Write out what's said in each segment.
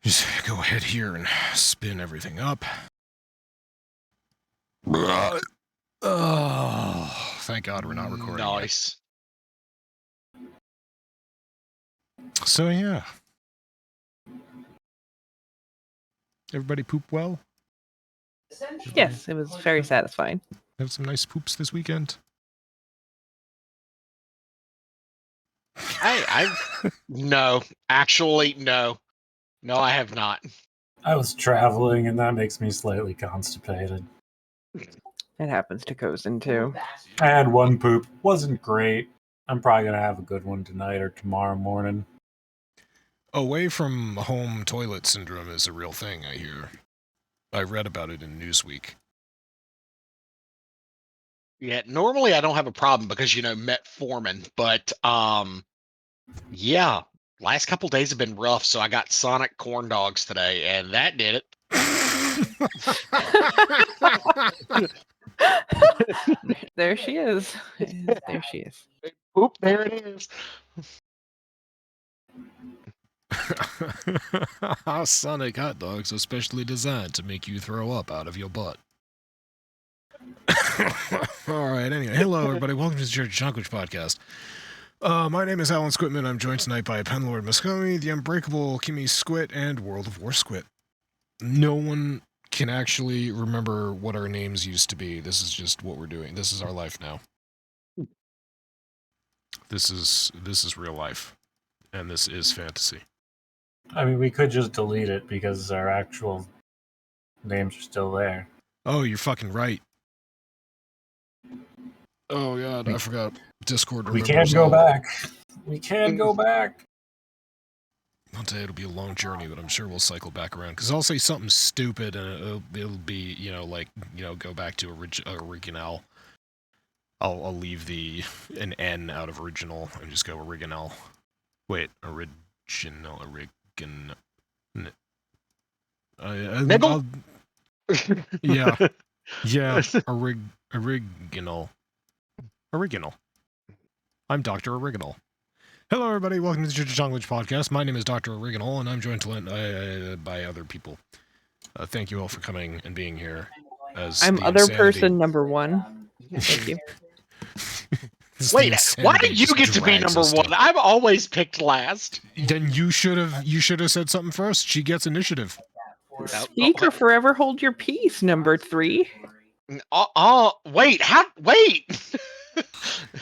Just go ahead here and spin everything up. Oh, thank God we're not recording Nice. yet. So yeah. Everybody poop well? Yes, it was very satisfying. Have some nice poops this weekend? No, actually, no. No, I have not. I was traveling, and that makes me slightly constipated. It happens to Cozen too. I had one poop. Wasn't great. I'm probably going to have a good one tonight or tomorrow morning. Away from home toilet syndrome is a real thing, I hear. I read about it in Newsweek. Yeah, normally I don't have a problem because, metformin, but, yeah, last couple days have been rough, so I got Sonic corn dogs today, and that did it. There she is. There she is. Oop, there it is. Sonic hot dogs are specially designed to make you throw up out of your butt. Alright, anyway, hello everybody, welcome to the Church of Chonkwij podcast. My name is Alan Squitman. I'm joined tonight by Penlord Masami, the Unbreakable Kimmy Squit, and World of War Squit. No one can actually remember what our names used to be. This is just what we're doing. This is our life now. This is real life. And this is fantasy. I mean, we could just delete it because our actual names are still there. Oh, you're fucking right. Oh god, I forgot. Discord We remembers can't go all. back. We can't go back. One day it'll be a long journey, but I'm sure we'll cycle back around. Because I'll say something stupid, and it'll be, go back to original. I'll leave an N out of original and just go original. Wait, original. Niggle? Yeah, original. I'm Dr. Original. Hello, everybody. Welcome to the Church of Chonkwij podcast. My name is Dr. Original, and I'm joined by other people. Thank you all for coming and being here. I'm other person number one. Thank you. Wait, why do you get to be number one? I've always picked last. Then you should have said something first. She gets initiative. Speak or forever hold your peace, number 3. Wait, wait.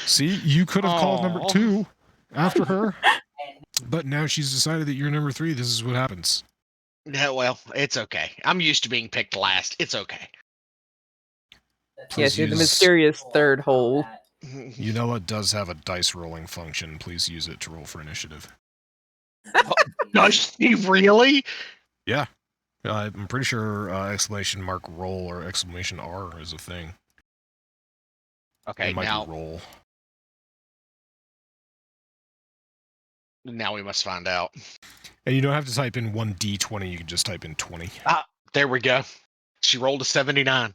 See, you could have called number 2 after her, but now she's decided that you're number 3. This is what happens. Yeah, well, it's okay. I'm used to being picked last. It's okay. Yes, you're the mysterious third hole. Unella does have a dice rolling function. Please use it to roll for initiative. Does she really? Yeah. I'm pretty sure exclamation mark roll or exclamation R is a thing. Okay, it might now be roll. Now we must find out. And you don't have to type in 1d20, you can just type in 20. Ah, there we go. She rolled a 79.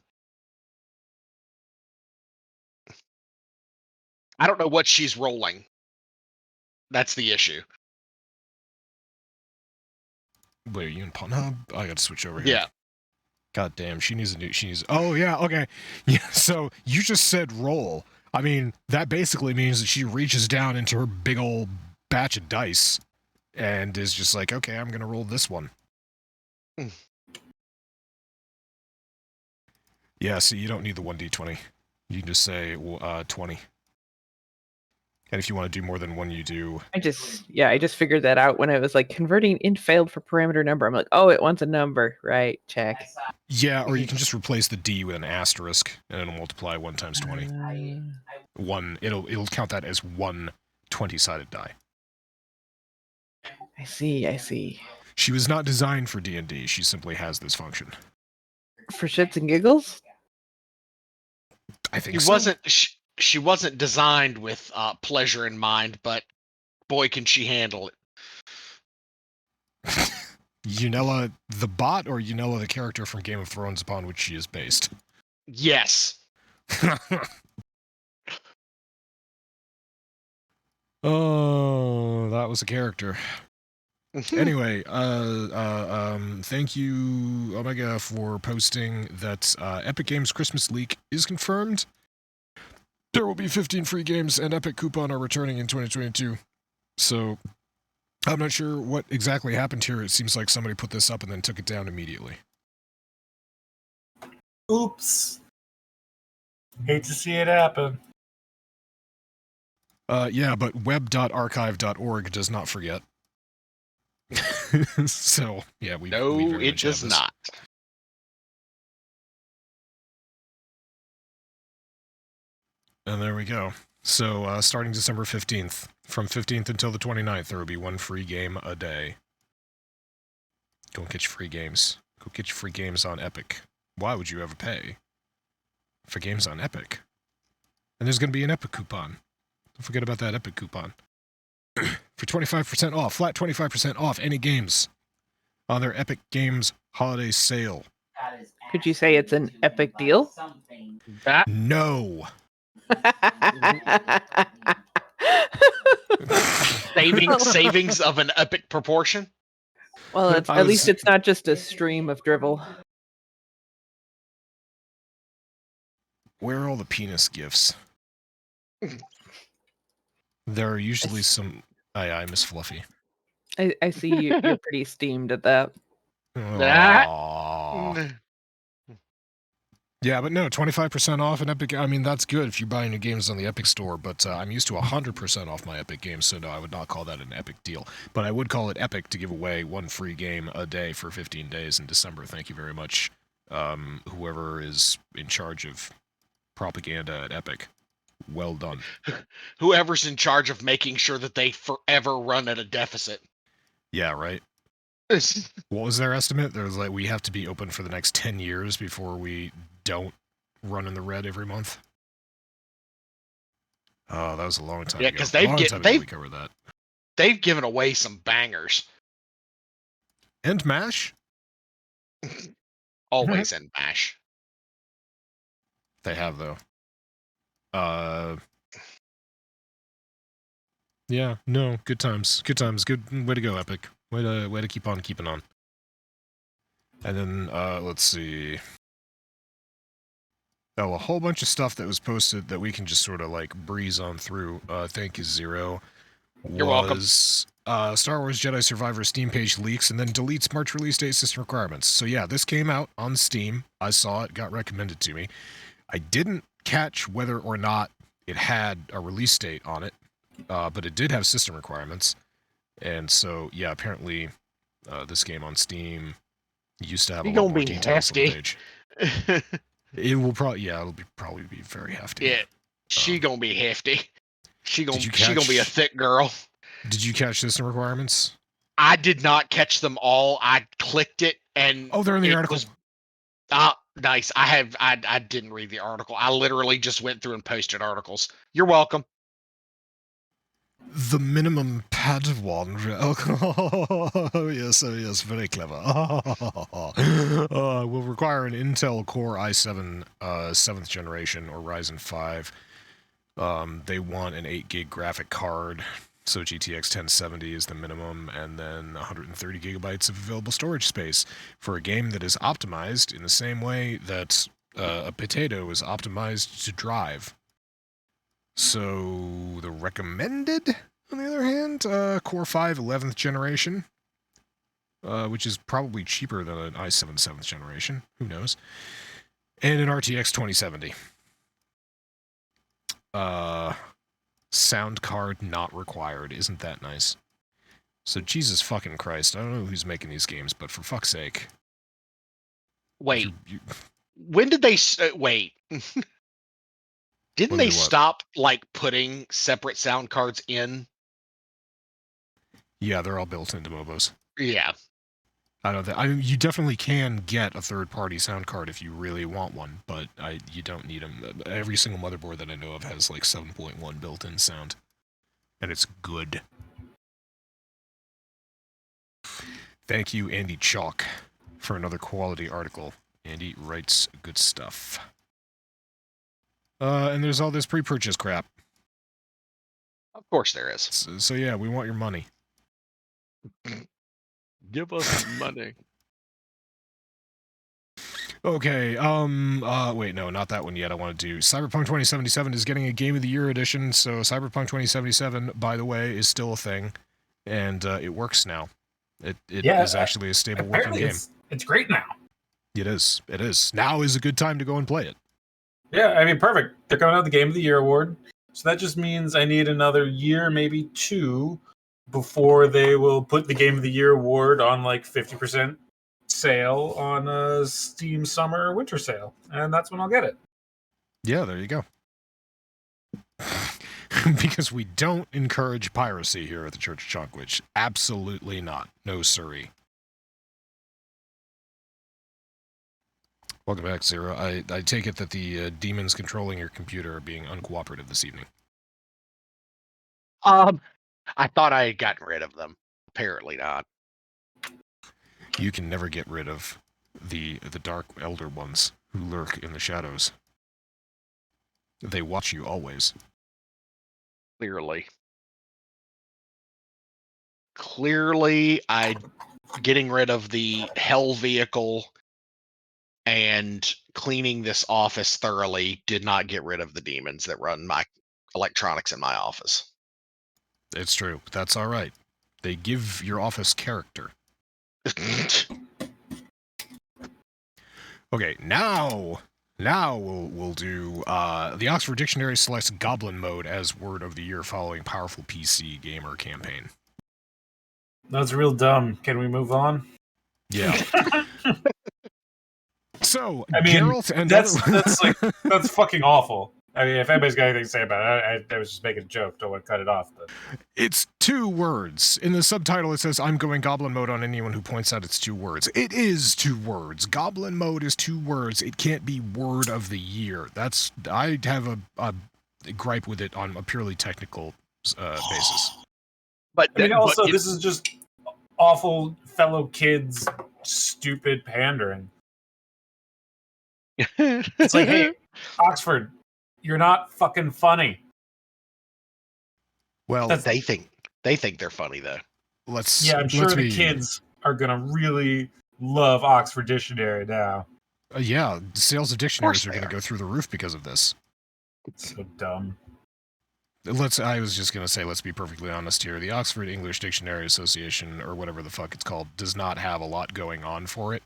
I don't know what she's rolling. That's the issue. Wait, are you in Pornhub? I gotta switch over here. Yeah. God damn, oh yeah, okay. Yeah, so you just said roll. I mean, that basically means that she reaches down into her big old batch of dice and is just like, okay, I'm gonna roll this one. Yeah, see, you don't need the 1d20. You can just say 20. And if you want to do more than one, you do. I just figured that out when I was like converting int failed for parameter number. I'm like, oh, it wants a number, right? Check. Yeah, or you can just replace the D with an asterisk, and it'll multiply 1 times 20. It'll count that as one 20-sided die. I see. She was not designed for D&D. She simply has this function. For shits and giggles? I think so. She wasn't designed with pleasure in mind, but boy, can she handle it. Unella the bot, or Unella the character from Game of Thrones upon which she is based? Yes. Oh, that was a character. Anyway, thank you, Omega, for posting that Epic Games Christmas Leak is confirmed. There will be 15 free games, and Epic Coupon are returning in 2022. So, I'm not sure what exactly happened here. It seems like somebody put this up and then took it down immediately. Oops. Hate to see it happen. Yeah, but web.archive.org does not forget. So, yeah, we No, very it much have does this. not. And there we go. So, starting December 15th, from 15th until the 29th, there will be one free game a day. Go and get your free games. Go get your free games on Epic. Why would you ever pay for games on Epic? And there's going to be an Epic coupon. Don't forget about that Epic coupon. For 25% off, flat 25% off any games on their Epic Games holiday sale. Could you say it's an epic deal? That No. savings of an epic proportion. Well, it's, I at least was- it's not just a stream of dribble. Where are all the penis gifts? There are usually some... I miss Fluffy. I see you're pretty steamed at that. Aww. Yeah, but no, 25% off an Epic... I mean, that's good if you're buying new games on the Epic Store, but I'm used to 100% off my Epic games, so no, I would not call that an Epic deal. But I would call it Epic to give away one free game a day for 15 days in December. Thank you very much, whoever is in charge of propaganda at Epic. Well done. Whoever's in charge of making sure that they forever run at a deficit. Yeah, right? What was their estimate? There was like, we have to be open for the next 10 years before we don't run in the red every month. Oh, that was a long time Yeah, ago. 'cause A long time ago we covered that. They've given away some bangers. And MASH? Always in MASH. They have, though. Yeah, no, good times. Good times. Good way to go, Epic. Way to keep on keeping on. And then, let's see. Oh, a whole bunch of stuff that was posted that we can just sort of, like, breeze on through. Thank you, Zero. You're welcome. Star Wars Jedi Survivor Steam page leaks and then deletes March release date system requirements. So yeah, this came out on Steam. I saw it, got recommended to me. I didn't catch whether or not it had a release date on it, but it did have system requirements. And so, yeah, apparently this game on Steam used to have a lot more details on the page. It will probably, yeah, it'll probably be very hefty. Yeah, she gonna be hefty. She gonna Did you be a catch- thick girl. Did you catch system requirements? I did not catch them all. I clicked it and Oh, they're in the it article. was- nice. I didn't read the article. I literally just went through and posted articles. You're welcome. The minimum Padawan. Oh yes, very clever. Will require an Intel Core i7 7th generation or Ryzen 5. They want an 8 gig graphic card, so GTX 1070 is the minimum, and then 130 gigabytes of available storage space for a game that is optimized in the same way that a potato is optimized to drive. So the recommended, on the other hand, Core 5 11th generation, which is probably cheaper than an i7 7th generation. Who knows? And an RTX 2070. Sound card not required. Isn't that nice? So Jesus fucking Christ, I don't know who's making these games, but for fuck's sake. Wait, when did they wait? Didn't When they they what? stop like putting separate sound cards in? Yeah, they're all built into MOBAs. Yeah. I mean, you definitely can get a third-party sound card if you really want one, but you don't need them. Every single motherboard that I know of has like 7.1 built-in sound, and it's good. Thank you, Andy Chalk, for another quality article. Andy writes good stuff. And there's all this pre-purchase crap. Of course there is. So yeah, we want your money. Give us money. Okay, wait, no, not that one yet. I want to do Cyberpunk 2077 is getting a Game of the Year edition, so Cyberpunk 2077, by the way, is still a thing, and it works now. It is actually a stable working Apparently game. it's great now. It is. It is. Now is a good time to go and play it. Yeah, I mean, perfect. They're coming out with the Game of the Year award, so that just means I need another year, maybe 2, before they will put the Game of the Year award on like 50% sale on a Steam summer or winter sale, and that's when I'll get it. Yeah, there you go. Because we don't encourage piracy here at the Church of Chonkwij. Absolutely not. No siree. Welcome back, Zero. I take it that the demons controlling your computer are being uncooperative this evening. I thought I had gotten rid of them. Apparently not. You can never get rid of the dark elder ones who lurk in the shadows. They watch you always. Clearly, getting rid of the hell vehicle and cleaning this office thoroughly did not get rid of the demons that run my electronics in my office. It's true. That's all right. They give your office character. Okay, now we'll do the Oxford Dictionary selects Goblin Mode as word of the year following powerful PC gamer campaign. That's real dumb. Can we move on? Yeah. So, I mean, Geralt and that's fucking awful. I mean, if anybody's got anything to say about it, I was just making a joke. Don't want to cut it off. But it's 2 words. In the subtitle, it says, I'm going Goblin Mode on anyone who points out it's 2 words. It is 2 words. Goblin Mode is 2 words. It can't be word of the year. I have a gripe with it on a purely technical basis. But I mean, also, this is just awful fellow kids, stupid pandering. It's like, hey, Oxford, you're not fucking funny. Well, they think they're funny though. I'm sure the kids are gonna really love Oxford Dictionary now. Yeah, sales of dictionaries are going to go through the roof because of this. It's so dumb. I was just going to say, let's be perfectly honest here. The Oxford English Dictionary Association, or whatever the fuck it's called, does not have a lot going on for it.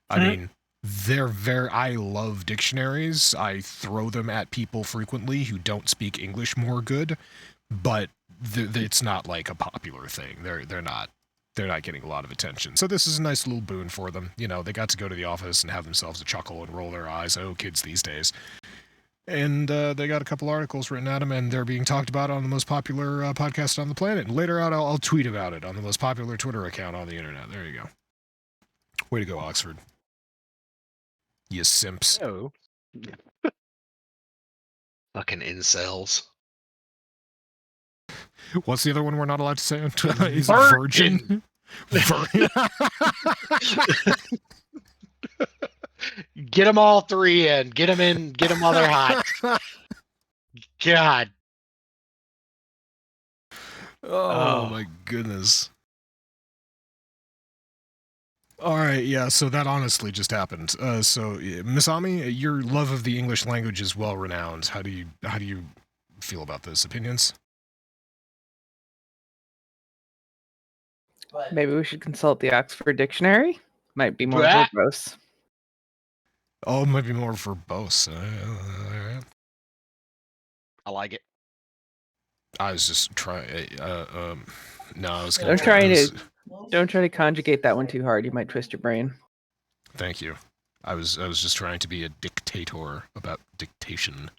I mean, I love dictionaries. I throw them at people frequently who don't speak English more good, but it's not like a popular thing. They're not getting a lot of attention. So this is a nice little boon for them. You know, they got to go to the office and have themselves a chuckle and roll their eyes. Oh, kids these days. And they got a couple articles written at them, and they're being talked about on the most popular podcast on the planet. And later out, I'll tweet about it on the most popular Twitter account on the internet. There you go. Way to go, Oxford. You simps. Oh. Fucking incels. What's the other one we're not allowed to say? Is it virgin? Get them all 3 in. Get them in. Get them while they're hot. God. Oh my goodness. All right, yeah, so that honestly just happened. So, Masami, your love of the English language is well renowned. How do you feel about this? Opinions? Maybe we should consult the Oxford Dictionary. Might be more verbose. Oh, it might be more verbose. I like it. I was just trying. No, I was going Don't try to conjugate that one too hard. You might twist your brain. Thank you. I was just trying to be a dictator about dictation.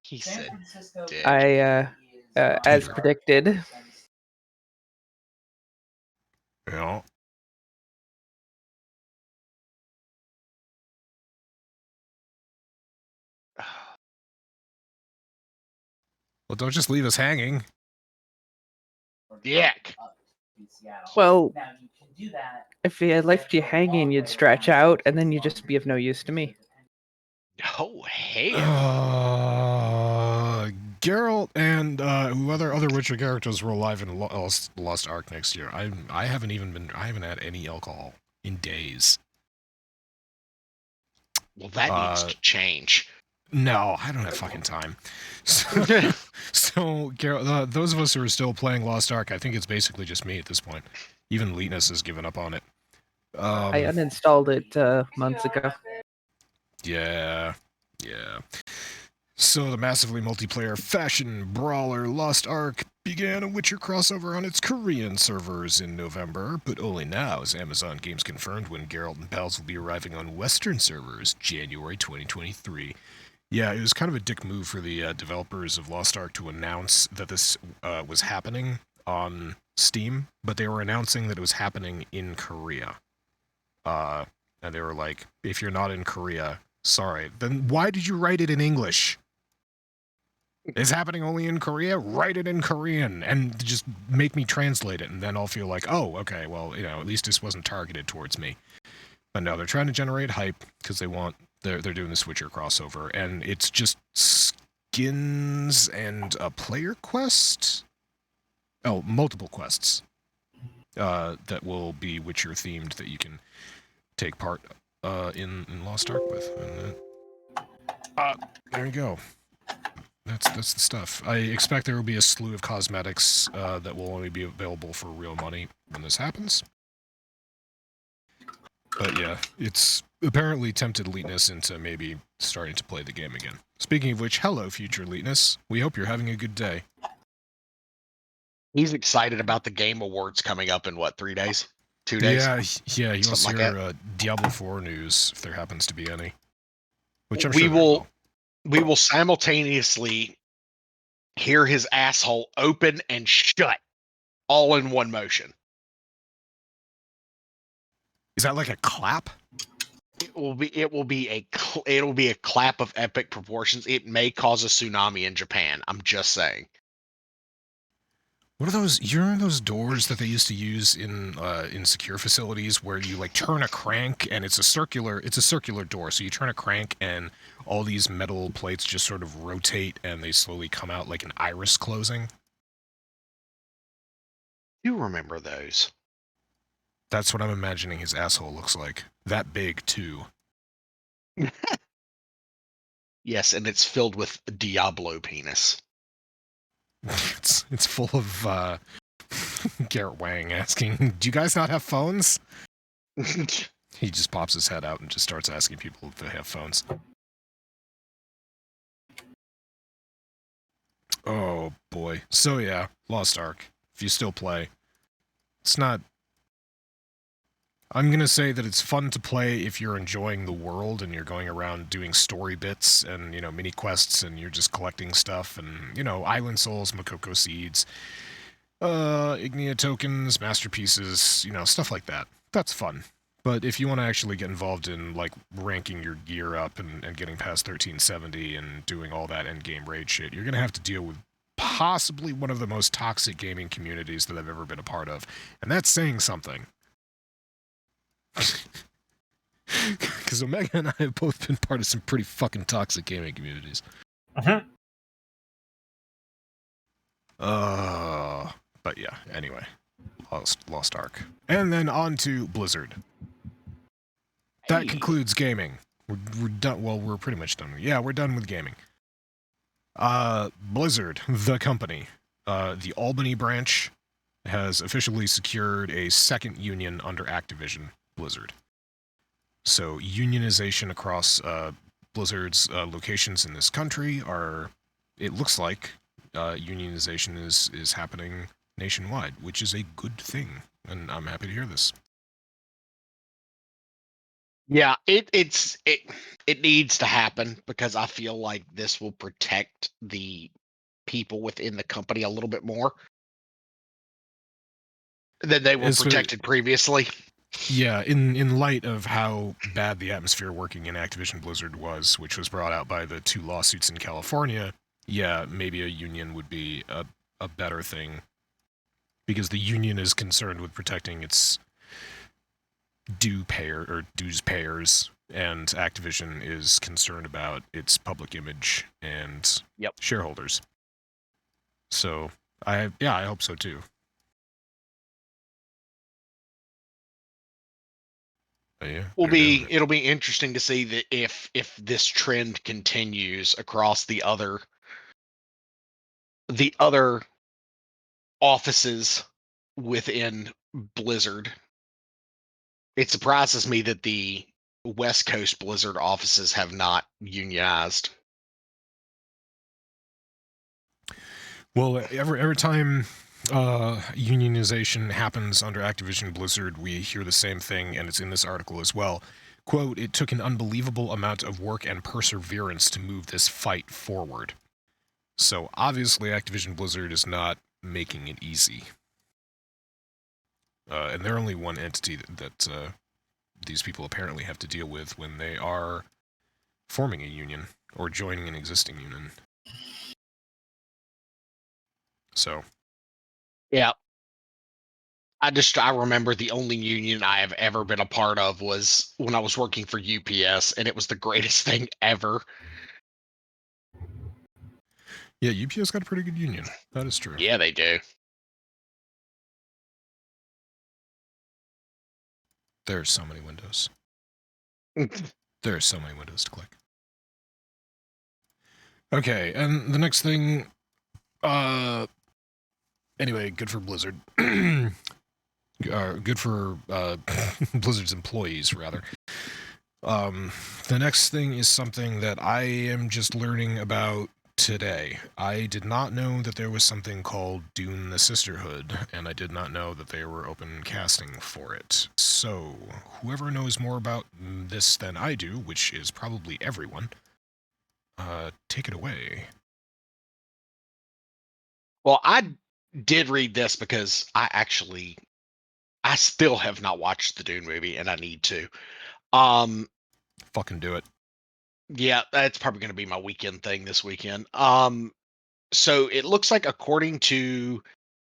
He said, dick. As predicted. Yeah. Well, don't just leave us hanging. Dick. Well, if I left you hanging, you'd stretch out, and then you'd just be of no use to me. Oh, hell. Geralt and other Witcher characters will arrive in Lost Ark next year. I haven't had any alcohol in days. Well, that needs to change. No, I don't have fucking time. So Geralt, those of us who are still playing Lost Ark, I think it's basically just me at this point. Even Leetness has given up on it. I uninstalled it months ago. Yeah. So the massively multiplayer fashion brawler Lost Ark began a Witcher crossover on its Korean servers in November, but only now as Amazon Games confirmed when Geralt and pals will be arriving on Western servers January 2023. Yeah, it was kind of a dick move for the developers of Lost Ark to announce that this was happening on Steam, but they were announcing that it was happening in Korea. And they were like, if you're not in Korea, sorry. Then why did you write it in English? It's happening only in Korea? Write it in Korean and just make me translate it, and then I'll feel like, oh, okay, well, at least this wasn't targeted towards me. But no, they're trying to generate hype because they're doing the Witcher crossover, and it's just skins and a player quest? Oh, multiple quests that will be Witcher themed that you can take part in Lost Ark with. And, there you go. That's the stuff. I expect there will be a slew of cosmetics that will only be available for real money when this happens. But yeah, it's apparently tempted Leetness into maybe starting to play the game again. Speaking of which, hello, future Leetness. We hope you're having a good day. He's excited about the Game Awards coming up in, 3 days? 2 days? Yeah, he wants to Something hear Diablo 4 news, if there happens to be any. Which I'm we sure there will. We will simultaneously hear his asshole open and shut all in one motion. Is that like a clap? It will be a clap of epic proportions. It may cause a tsunami in Japan. I'm just saying. What are those? You remember those doors that they used to use in secure facilities where you like turn a crank and it's a circular door. So you turn a crank and all these metal plates just sort of rotate and they slowly come out like an iris closing. You remember those? That's what I'm imagining his asshole looks like. That big too. Yes, and it's filled with Diablo penis. It's full of Garrett Wang asking, "Do you guys not have phones?" He just pops his head out and just starts asking people if they have phones. Oh boy. So yeah, Lost Ark. If you still play, it's not. I'm gonna say that it's fun to play if you're enjoying the world and you're going around doing story bits and mini quests and you're just collecting stuff and island souls, Makoko seeds, Ignia tokens, masterpieces, stuff like that. That's fun. But if you want to actually get involved in like ranking your gear up and getting past 1370 and doing all that endgame raid shit, you're gonna have to deal with possibly one of the most toxic gaming communities that I've ever been a part of, and that's saying something. Because Omega and I have both been part of some pretty fucking toxic gaming communities. But yeah, anyway. Lost Ark. And then on to Blizzard. That concludes gaming. We're done. Well, we're pretty much done. Yeah, we're done with gaming. Blizzard, the company, the Albany branch, has officially secured a second union under Activision Blizzard. So unionization across Blizzard's locations in this country it looks like unionization is happening nationwide, which is a good thing, and I'm happy to hear this. Yeah, it needs to happen because I feel like this will protect the people within the company a little bit more than they were protected previously. Yeah, in light of how bad the atmosphere working in Activision Blizzard was, which was brought out by the 2 lawsuits in California, yeah, maybe a union would be a better thing. Because the union is concerned with protecting its dues payers, and Activision is concerned about its public image and shareholders. So I hope so too. Yeah, It'll be interesting to see that if this trend continues across the other offices within Blizzard. It surprises me that the West Coast Blizzard offices have not unionized. Well, every time unionization happens under Activision Blizzard, we hear the same thing, and it's in this article as well. Quote, "It took an unbelievable amount of work and perseverance to move this fight forward." So obviously Activision Blizzard is not making it easy. And they're only one entity that these people apparently have to deal with when they are forming a union or joining an existing union. So, yeah, I remember the only union I have ever been a part of was when I was working for UPS, and it was the greatest thing ever. yeah, UPS got a pretty good union. That is true. Yeah, they do. There's so many windows. There's so many windows to click. Okay, and the next thing, anyway, good for Blizzard. Good for Blizzard's employees, rather. The next thing is something that I am just learning about today. I did not know that there was something called Dune the Sisterhood, and I did not know that they were open casting for it. So, whoever knows more about this than I do, which is probably everyone, take it away. Well, I did read this because I still have not watched the Dune movie, and I need to. Fucking do it. Yeah, that's probably going to be my weekend thing this weekend. So it looks like, according to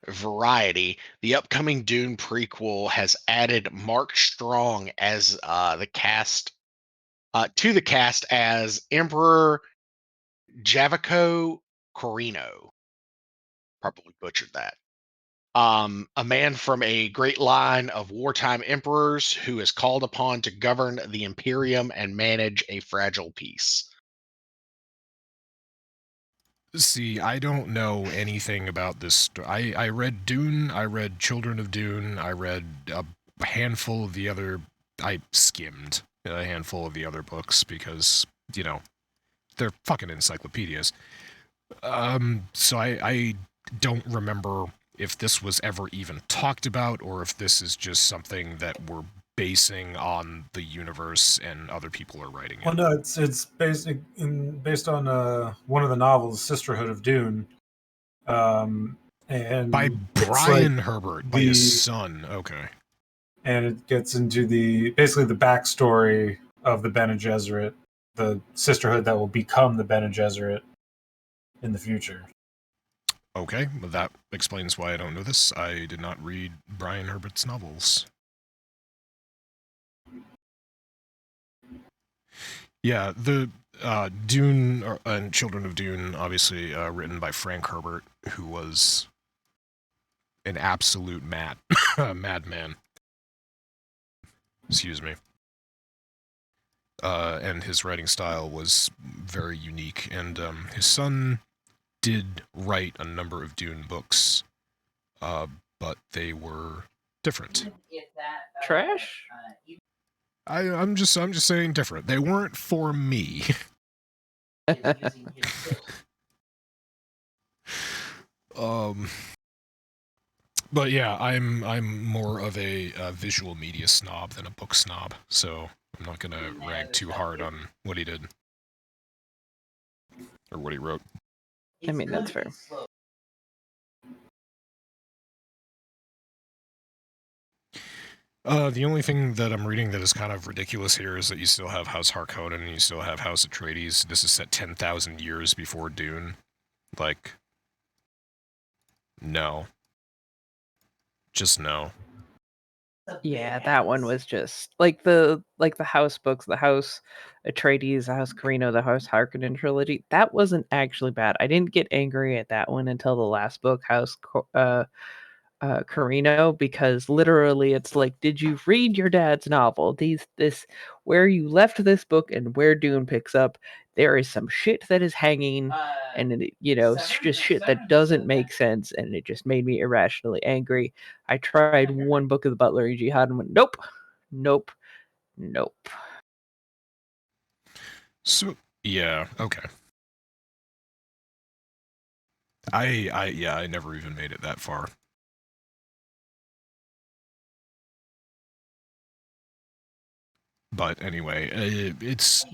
Variety, the upcoming Dune prequel has added Mark Strong as the cast to the cast as Emperor Javico Corino. Probably butchered that. A man from a great line of wartime emperors who is called upon to govern the Imperium and manage a fragile peace. See, I don't know anything about this. I read Dune, I read Children of Dune, I read a handful of the other. I skimmed a handful of the other books because, you know, they're fucking encyclopedias. So I don't remember if this was ever even talked about or if this is just something that we're basing on the universe and other people are writing it. Well, no, it's based on one of the novels, Sisterhood of Dune, and By it's Brian like Herbert, by his son. Okay. and it gets into basically the backstory of the Bene Gesserit, the sisterhood that will become the Bene Gesserit in the future. Okay, well, that explains why I don't know this. I did not read Brian Herbert's novels. Yeah, the Dune and Children of Dune, obviously written by Frank Herbert, who was an absolute madman. Excuse me. And his writing style was very unique, and his son did write a number of Dune books, but they were different. Trash? I'm just saying different. They weren't for me. But yeah, I'm more of a visual media snob than a book snob, so I'm not gonna rag too hard on what he did or what he wrote. I mean, that's fair. The only thing that I'm reading that is kind of ridiculous here is that you still have House Harkonnen and you still have House Atreides. This is set 10,000 years before Dune. Like, no. Just no. Yeah, that one was just like the House books, the House Atreides, the House Carino, the House Harkonnen trilogy. That wasn't actually bad. I didn't get angry at that one until the last book, Carino, because literally it's like, did you read your dad's novel? This where you left this book and where Dune picks up, there is some shit that is hanging, and just shit that doesn't make sense, and it just made me irrationally angry. I tried one book of the Butler and Jihad and went, nope, nope, nope. So yeah, okay. I never even made it that far. But anyway, it's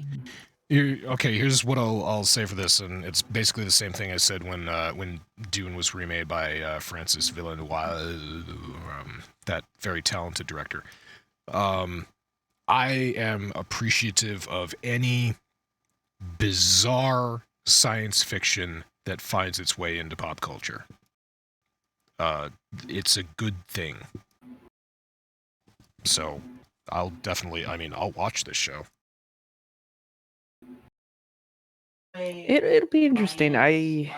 okay. Here's what I'll say for this, and it's basically the same thing I said when Dune was remade by Francis Villeneuve, that very talented director. I am appreciative of any bizarre science fiction that finds its way into pop culture. It's a good thing. So I'll watch this show. It'll be interesting. I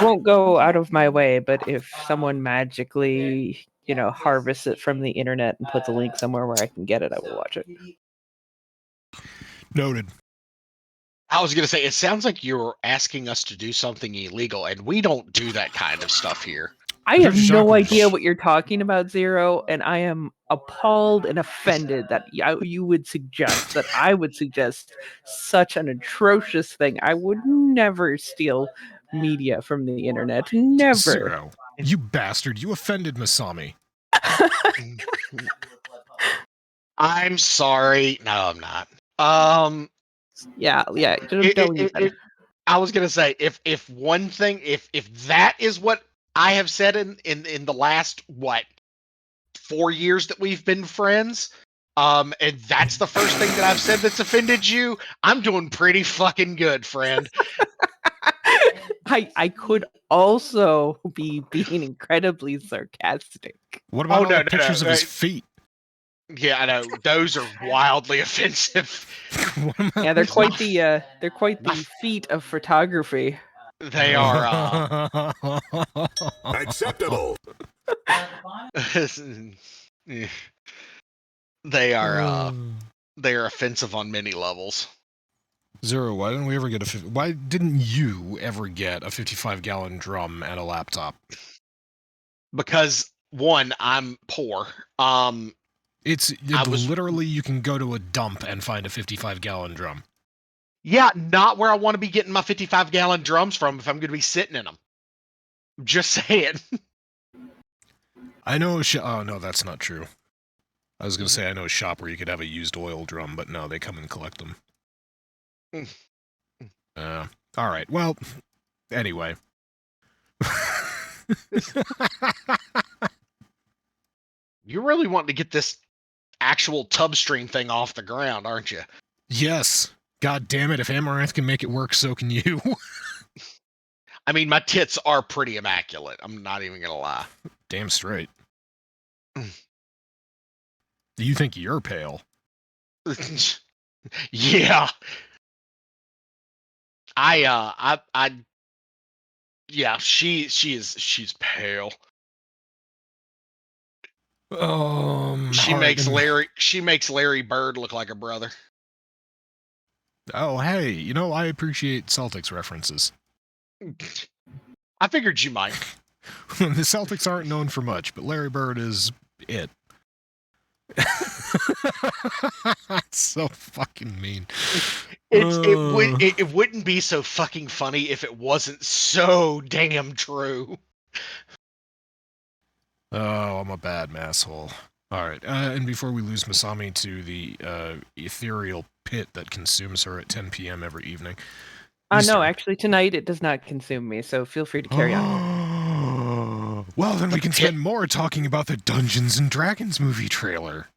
won't go out of my way, but if someone magically, harvests it from the internet and puts a link somewhere where I can get it, I will watch it. Noted. I was going to say, it sounds like you're asking us to do something illegal, and we don't do that kind of stuff here. I have Church of no Chonkwij. idea what you're talking about, Zero, and I am appalled and offended that you would suggest that I would suggest such an atrocious thing. I would never steal media from the internet. Never. Zero. You bastard. You offended Masami. I'm sorry. No, I'm not. Yeah. Don't even. I was gonna say, if one thing, if that is what I have said in the last 4 years that we've been friends, and that's the first thing that I've said that's offended you, I'm doing pretty fucking good, friend. I could also be being incredibly sarcastic. What about all no, the pictures of his feet? Yeah, I know those are wildly offensive. Yeah, they're quite the feat of photography. They are Acceptable. they are offensive on many levels. Zero, why didn't you ever get a 55-gallon drum and a laptop? Because one, I'm poor. Literally you can go to a dump and find a 55-gallon drum. Yeah, not where I want to be getting my 55-gallon drums from if I'm going to be sitting in them. Just saying. I know oh no, that's not true. I was going to say I know a shop where you could have a used oil drum, but no, they come and collect them. All right. Well, anyway. You're really wanting to get this actual tub stream thing off the ground, aren't you? Yes. God damn it. If Amaranth can make it work, so can you. I mean, my tits are pretty immaculate. I'm not even going to lie. Damn straight. You think you're pale? Yeah. Yeah, she's pale. She makes Larry Bird look like a brother. Oh, hey, I appreciate Celtics references. I figured you might. The Celtics aren't known for much, but Larry Bird is it. That's so fucking mean. It wouldn't be so fucking funny if it wasn't so damn true. Oh, I'm a bad masshole. All right, and before we lose Masami to the ethereal pit that consumes her at 10 p.m. every evening. No, actually, tonight it does not consume me, so feel free to carry on. Well, then we can spend more talking about the Dungeons & Dragons movie trailer.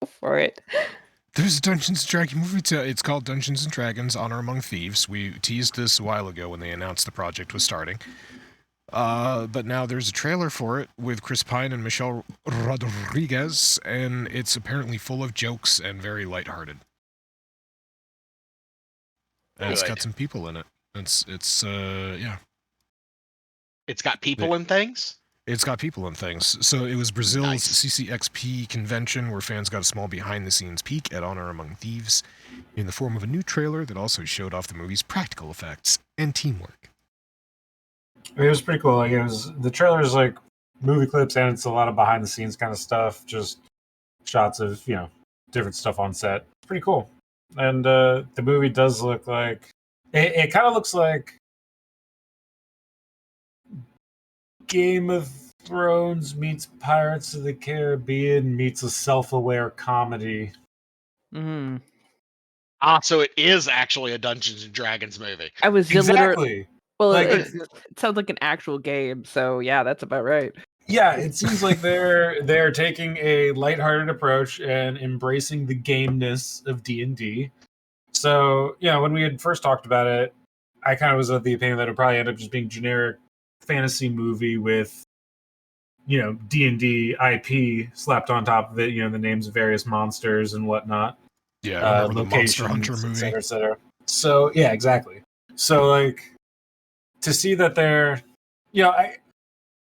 Go for it. There's a Dungeons & Dragons movie. It's called Dungeons & Dragons Honor Among Thieves. We teased this a while ago when they announced the project was starting. But now there's a trailer for it with Chris Pine and Michelle Rodriguez, and it's apparently full of jokes and very lighthearted. And it's got Good. some people in it. Yeah. It's got people and things. It's got people and things. So it was Brazil's Nice. CCXP convention where fans got a small behind-the-scenes peek at Honor Among Thieves in the form of a new trailer that also showed off the movie's practical effects and teamwork. It was pretty cool. Like the trailer is like movie clips, and it's a lot of behind the scenes kind of stuff. Just shots of different stuff on set. It's pretty cool. And the movie does look like it kind of looks like Game of Thrones meets Pirates of the Caribbean meets a self-aware comedy. Mm-hmm. So it is actually a Dungeons and Dragons movie. I was Exactly. Well, Like, it sounds like an actual game, so yeah, that's about right. Yeah, it seems like they're taking a lighthearted approach and embracing the gameness of D&D. So, when we had first talked about it, I kind of was of the opinion that it would probably end up just being generic fantasy movie with D&D IP slapped on top of it, the names of various monsters and whatnot. Yeah, remember the Monster locations, Hunter movie? et cetera. So, yeah, exactly. So, like, to see that they're,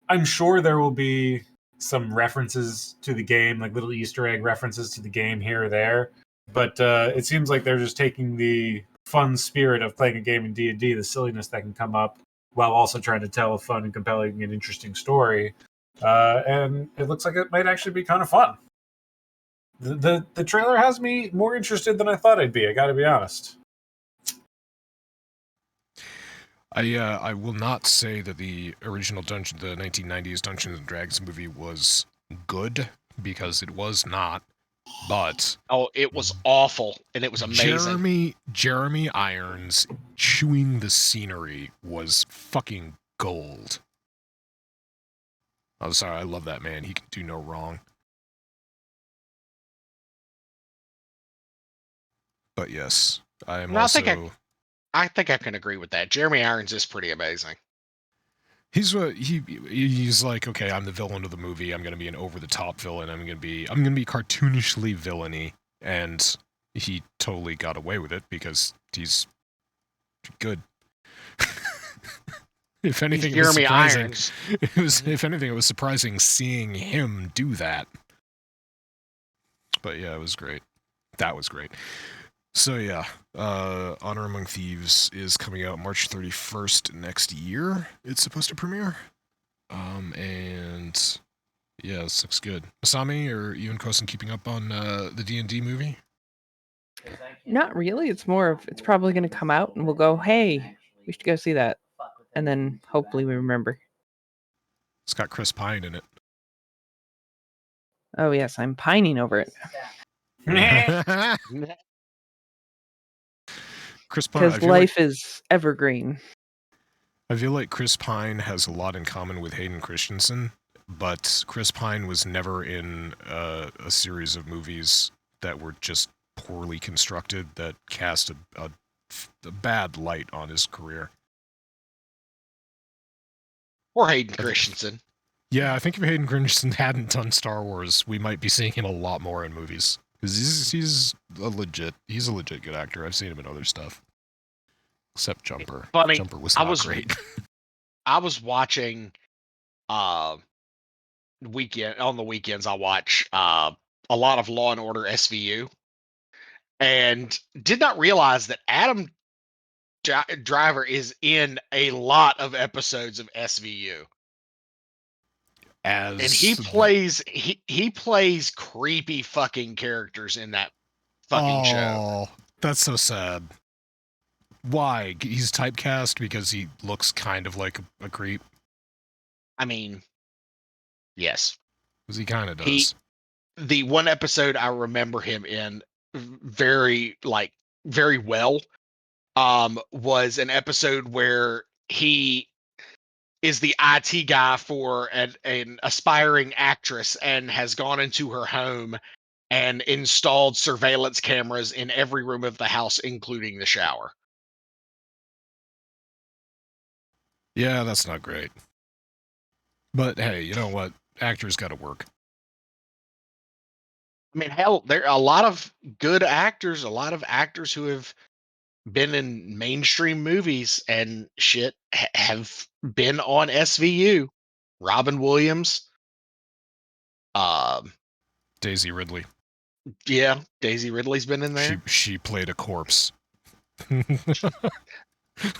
I'm sure there will be some references to the game, like little Easter egg references to the game here or there. But it seems like they're just taking the fun spirit of playing a game in D&D, the silliness that can come up, while also trying to tell a fun and compelling and interesting story. And it looks like it might actually be kind of fun. The trailer has me more interested than I thought I'd be. I got to be honest. I will not say that the original the 1990s Dungeons and Dragons movie was good, because it was not. But it was awful, and it was amazing. Jeremy Irons chewing the scenery was fucking gold. I'm sorry, I love that man. He can do no wrong. But yes, I am also... I think I can agree with that. Jeremy Irons is pretty amazing. He's like, okay, I'm the villain of the movie. I'm gonna be an over-the-top villain. I'm gonna be cartoonishly villainy, and he totally got away with it because he's good. If anything, it was Jeremy surprising. Irons. If anything, it was surprising seeing him do that. But yeah, it was great. That was great. So yeah, Honor Among Thieves is coming out March 31st next year. It's supposed to premiere. And yeah, this looks good. Masami, or you and Kosen keeping up on the D&D movie? Not really. It's more of, it's probably going to come out and we'll go, hey, we should go see that. And then hopefully we remember. It's got Chris Pine in it. Oh yes, I'm pining over it. Chris Pine, because life is evergreen. I feel like Chris Pine has a lot in common with Hayden Christensen, but Chris Pine was never in a series of movies that were just poorly constructed that cast a bad light on his career. Or Hayden Christensen. Yeah, I think if Hayden Christensen hadn't done Star Wars, we might be seeing him a lot more in movies. Because he's a legit good actor. I've seen him in other stuff. Except Jumper. Funny, Jumper was not great. I was watching on the weekends I watch a lot of Law and Order SVU, and did not realize that Adam Driver is in a lot of episodes of SVU. And he plays creepy fucking characters in that fucking show. That's so sad. Why? He's typecast because he looks kind of like a creep? I mean, yes. Because he kind of does. The one episode I remember him in very well was an episode where he is the IT guy for an aspiring actress and has gone into her home and installed surveillance cameras in every room of the house, including the shower. Yeah, that's not great. But hey, you know what? Actors got to work. I mean, hell, there are a lot of good actors, a lot of actors who have been in mainstream movies and shit have been on SVU. Robin Williams, um, Daisy Ridley. yeah, Daisy Ridley's been in there. She played a corpse. And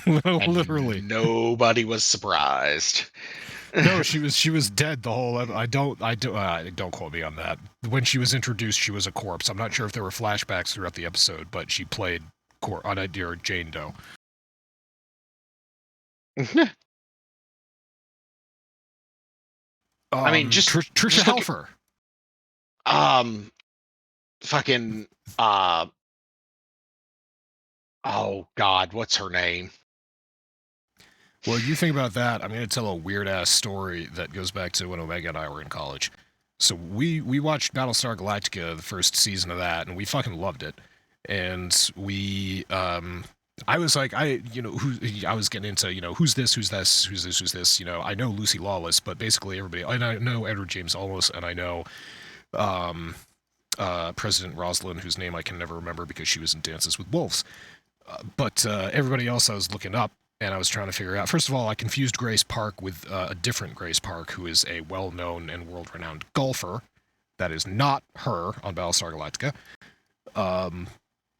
Literally. nobody was surprised. No, she was dead the whole. Don't quote me on that. When she was introduced, she was a corpse. I'm not sure if there were flashbacks throughout the episode, but she played on a dear Jane Doe. I mean, just Trisha just look Helfer. Fucking oh God, what's her name? Well, you think about that. I'm going to tell a weird ass story that goes back to when Omega and I were in college. So we watched Battlestar Galactica, the first season of that, and we fucking loved it. And we I was like, I was getting into, who's this, who's this, I know Lucy Lawless, but basically everybody, and I know Edward James Olmos, and I know President Rosalind, whose name I can never remember because she was in Dances with Wolves. But everybody else I was looking up, and I was trying to figure out. First of all, I confused Grace Park with a different Grace Park, who is a well-known and world-renowned golfer. That is not her on Battlestar Galactica.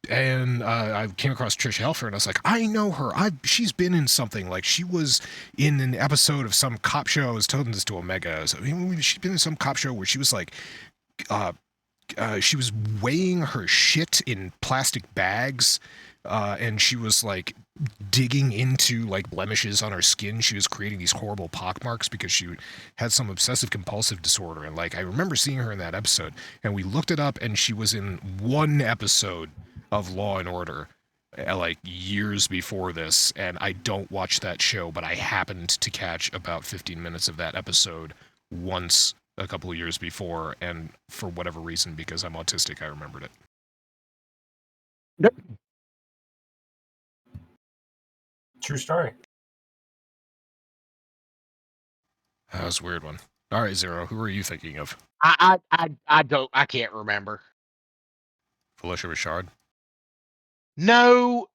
And I came across Trisha Helfer, and I was like, I know her. She's been in something. Like, she was in an episode of some cop show. I was telling this to Omega. She's been in some cop show where she was like, she was weighing her shit in plastic bags. And she was like digging into like blemishes on her skin. She was creating these horrible pockmarks because she had some obsessive compulsive disorder. And like, I remember seeing her in that episode, and we looked it up, and she was in one episode of Law and Order like years before this. And I don't watch that show, but I happened to catch about 15 minutes of that episode once a couple of years before. And for whatever reason, because I'm autistic, I remembered it. Yep. True story. That was a weird one. All right, Zero, who are you thinking of? I can't remember. Felicia Richard? No.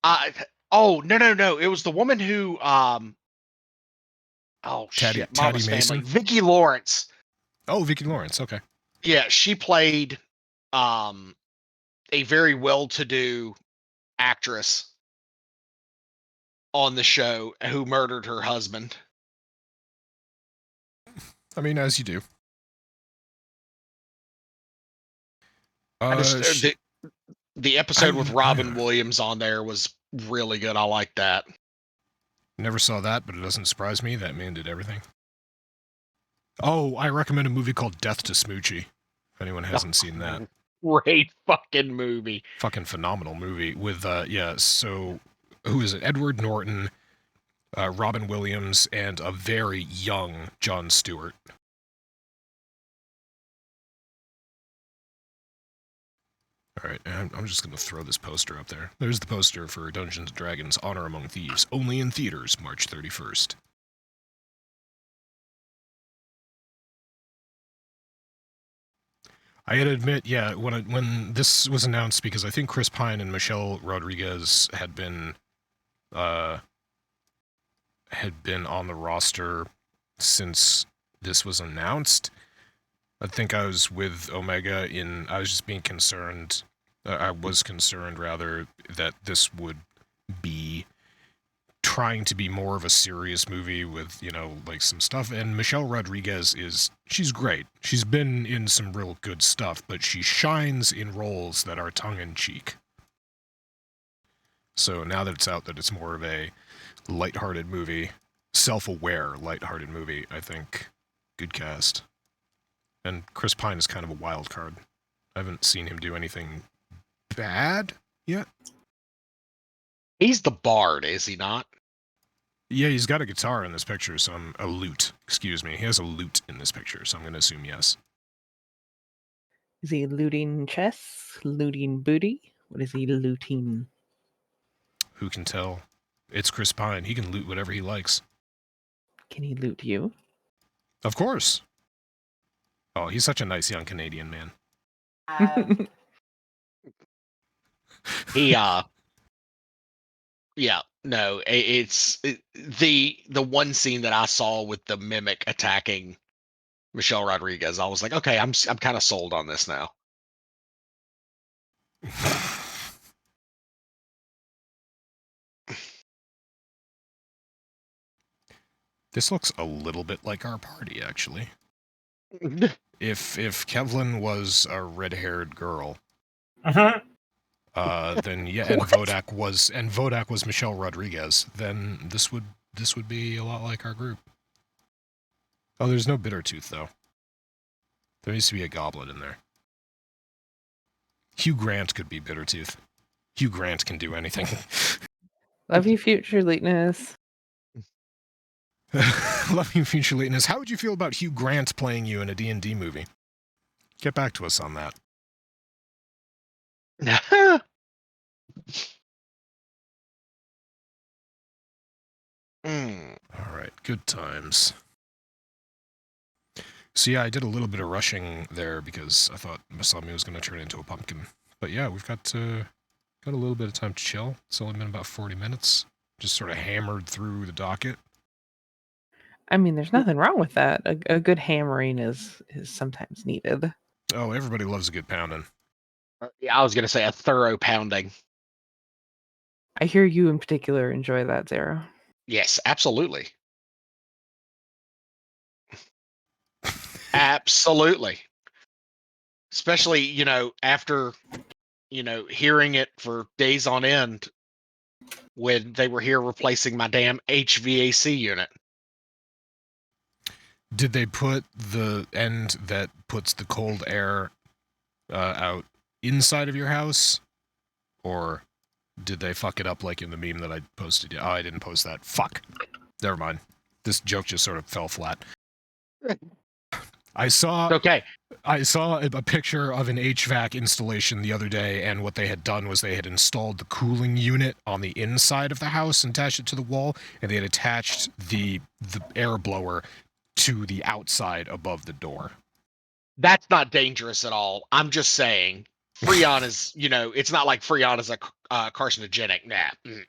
No. It was the woman who oh Taddy shit, Mama's Mason? Family. Vicki Lawrence. Oh, Vicki Lawrence, okay. Yeah, she played a very well-to-do actress on the show who murdered her husband. I mean, as you do. The episode with Robin Williams on there was really good. I like that. Never saw that, but it doesn't surprise me. That man did everything. Oh, I recommend a movie called Death to Smoochie. If anyone hasn't seen that. Great fucking movie. Fucking phenomenal movie with, so who is it? Edward Norton, Robin Williams, and a very young Jon Stewart. All right, I'm just going to throw this poster up there. There's the poster for Dungeons & Dragons Honor Among Thieves, only in theaters March 31st. I had to admit, yeah, when this was announced, because I think Chris Pine and Michelle Rodriguez had been on the roster since this was announced. I think I was with Omega I was just being concerned. I was concerned, rather, that this would be trying to be more of a serious movie with, like some stuff. And Michelle Rodriguez she's great. She's been in some real good stuff, but she shines in roles that are tongue-in-cheek. So now that it's out that it's more of a lighthearted movie, self-aware lighthearted movie, I think good cast. And Chris Pine is kind of a wild card. I haven't seen him do anything bad yet. He's the bard, is he not? Yeah, he's got a guitar in this picture, so a lute. Excuse me. He has a lute in this picture, so I'm going to assume yes. Is he looting chests? Looting booty? What is he looting? Who can tell? It's Chris Pine. He can loot whatever he likes. Can he loot you? Of course. Oh, he's such a nice young Canadian man. He yeah, no, the one scene that I saw with the mimic attacking Michelle Rodriguez. I was like, okay, I'm kind of sold on this now. This looks a little bit like our party, actually. If Kevlin was a red-haired girl, then yeah, and Vodak was Michelle Rodriguez, then this would be a lot like our group. Oh, there's no Bittertooth though. There needs to be a goblin in there. Hugh Grant could be Bittertooth. Hugh Grant can do anything. Love you, future lateness. Love you, future lateness. How would you feel about Hugh Grant playing you in a D&D movie? Get back to us on that. All right, good times. So yeah, I did a little bit of rushing there because I thought Masami was going to turn into a pumpkin. But yeah, we've got a little bit of time to chill. It's only been about 40 minutes. Just sort of hammered through the docket. I mean, there's nothing wrong with that. A good hammering is sometimes needed. Oh, everybody loves a good pounding. Yeah, I was gonna say a thorough pounding. I hear you in particular enjoy that, Zero. Yes, absolutely. Absolutely. Especially, after, hearing it for days on end when they were here replacing my damn HVAC unit. Did they put the end that puts the cold air out inside of your house? Or did they fuck it up like in the meme that I posted? Oh, I didn't post that. Fuck. Never mind. This joke just sort of fell flat. I saw a picture of an HVAC installation the other day, and what they had done was they had installed the cooling unit on the inside of the house and attached it to the wall, and they had attached the air blower to the outside above the door. That's not dangerous at all. I'm just saying, Freon is, it's not like Freon is a carcinogenic. Nah. Mm-mm.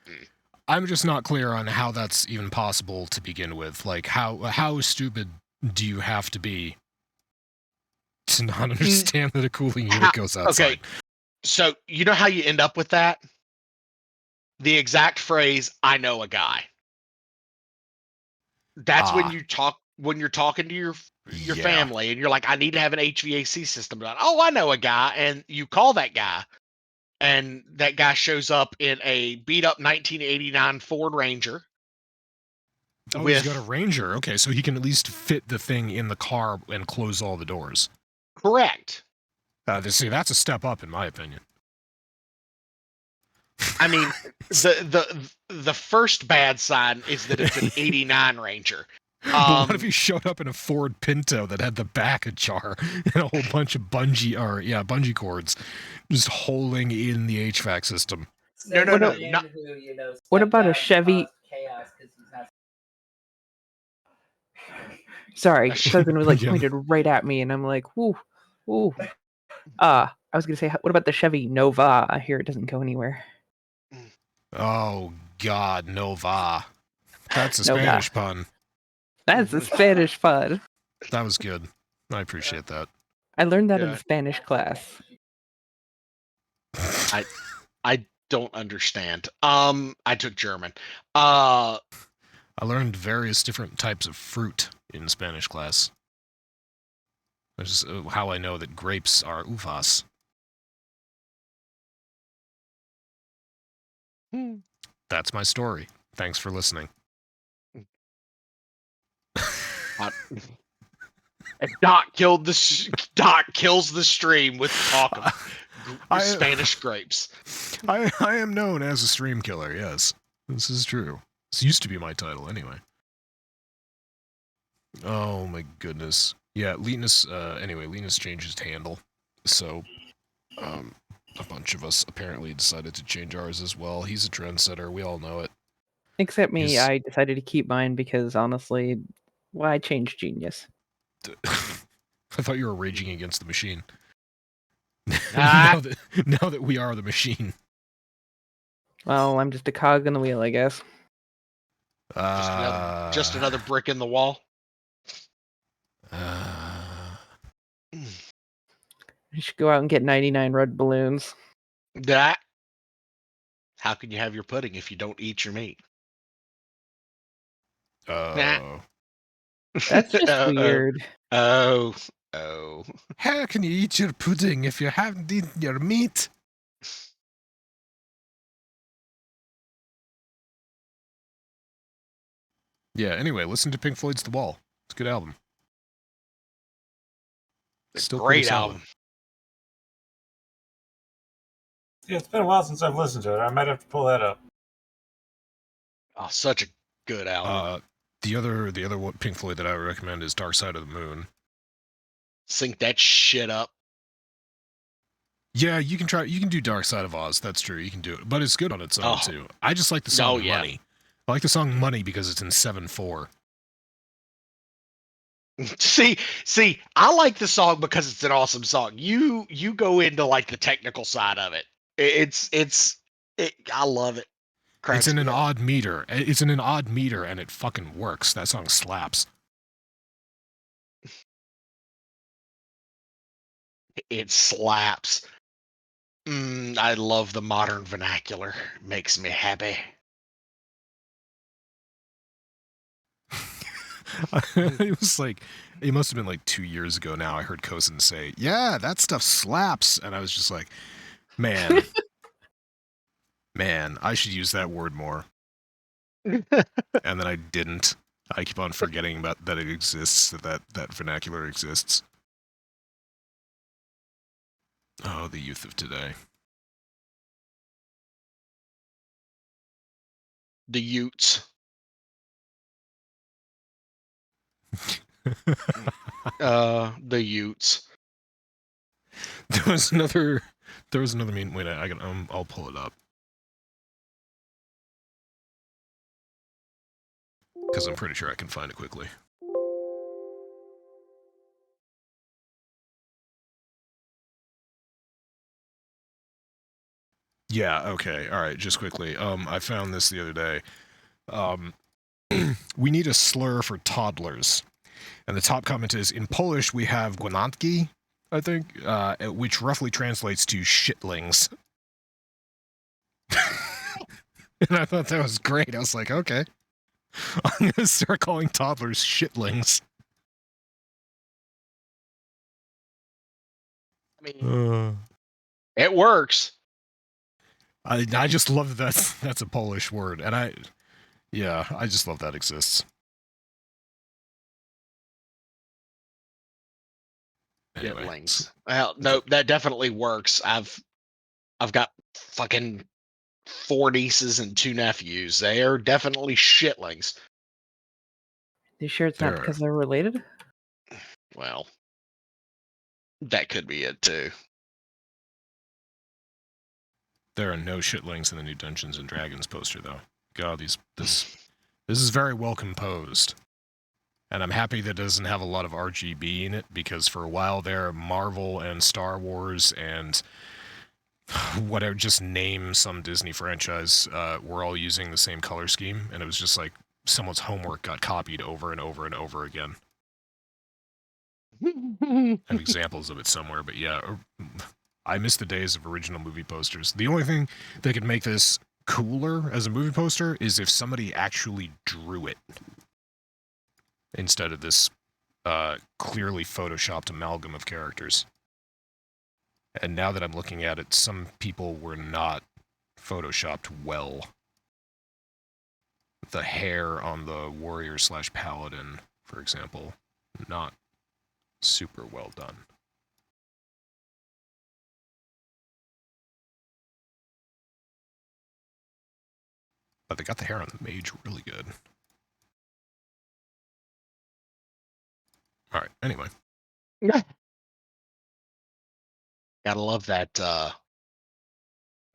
I'm just not clear on how that's even possible to begin with. Like, how stupid do you have to be to not understand that a cooling unit goes outside? Okay, so you know how you end up with that? The exact phrase, "I know a guy." That's when you're talking to your family, and you're like, "I need to have an HVAC system done." Oh, I know a guy, and you call that guy, and that guy shows up in a beat up 1989 Ford Ranger. Oh, he's got a Ranger. Okay, so he can at least fit the thing in the car and close all the doors. Correct. See, that's a step up, in my opinion. I mean, the first bad sign is that it's an 89 Ranger. But what if he showed up in a Ford Pinto that had the back ajar and a whole bunch of bungee cords just holding in the HVAC system? No. What about a Chevy? Sorry, something was like pointed right at me, and I'm like, "Ooh." I was gonna say, what about the Chevy Nova? I hear it doesn't go anywhere. Oh God, Nova. That's a Spanish pun. That's a Spanish pun. That was good. I appreciate that. I learned that in Spanish class. I don't understand. I took German. I learned various different types of fruit in Spanish class. This is how I know that grapes are uvas. That's my story. Thanks for listening. Doc kills the stream with talk of Spanish grapes. I am known as a stream killer. Yes, this is true. This used to be my title, anyway. Oh my goodness. Yeah, Linus. Anyway, Linus changed his handle, so a bunch of us apparently decided to change ours as well. He's a trendsetter. We all know it. Except me, Yes. I decided to keep mine because honestly, why change genius? I thought you were raging against the machine. Ah. now that we are the machine. Well, I'm just a cog in the wheel, I guess. Just another brick in the wall. You should go out and get 99 red balloons. That. How can you have your pudding if you don't eat your meat? Nah. That's just Oh. weird. Oh. How can you eat your pudding if you haven't eaten your meat? Yeah, anyway, listen to Pink Floyd's The Wall. It's a good album. Still pretty Great solid. album. Yeah, it's been a while since I've listened to it. I might have to pull that up. Oh, such a good album. The other Pink Floyd that I would recommend is Dark Side of the Moon. Sync that shit up. Yeah, you can do Dark Side of Oz. That's true. You can do it, but it's good on its own too. I just like the song Money. I like the song Money because it's in 7/4. See, I like the song because it's an awesome song. You go into like the technical side of it. I love it. It's in an odd meter. It's in an odd meter, and it fucking works. That song slaps. It slaps. I love the modern vernacular. Makes me happy. It was like, it must have been like 2 years ago now. I heard Kosin say, "Yeah, that stuff slaps," and I was just like, man, I should use that word more. And then I didn't. I keep on forgetting about that it exists, that vernacular exists. Oh, the youth of today. The Utes. The Utes. There was another meme. Wait, I'll pull it up. Because I'm pretty sure I can find it quickly. Yeah, okay. All right, just quickly. I found this the other day. We need a slur for toddlers. And the top comment is, in Polish, we have gwanatki, I think, which roughly translates to shitlings. And I thought that was great. I was like, okay. I'm going to start calling toddlers shitlings. I mean, it works. I just love that that's a Polish word. And I just love that exists. Anyway. Shitlings. Well, no, that definitely works. I've got fucking 4 nieces and 2 nephews. They are definitely shitlings. You sure it's not because they're related? Well, that could be it too. There are no shitlings in the new Dungeons and Dragons poster, though. God, this is very well composed. And I'm happy that it doesn't have a lot of RGB in it, because for a while there, Marvel and Star Wars and whatever, just name some Disney franchise, were all using the same color scheme, and it was just like someone's homework got copied over and over and over again. I have examples of it somewhere, but yeah, I miss the days of original movie posters. The only thing that could make this cooler as a movie poster is if somebody actually drew it instead of this clearly photoshopped amalgam of characters. And now that I'm looking at it, some people were not photoshopped well. The hair on the warrior/paladin, for example, not super well done. But they got the hair on the mage really good. All right, anyway. Gotta love that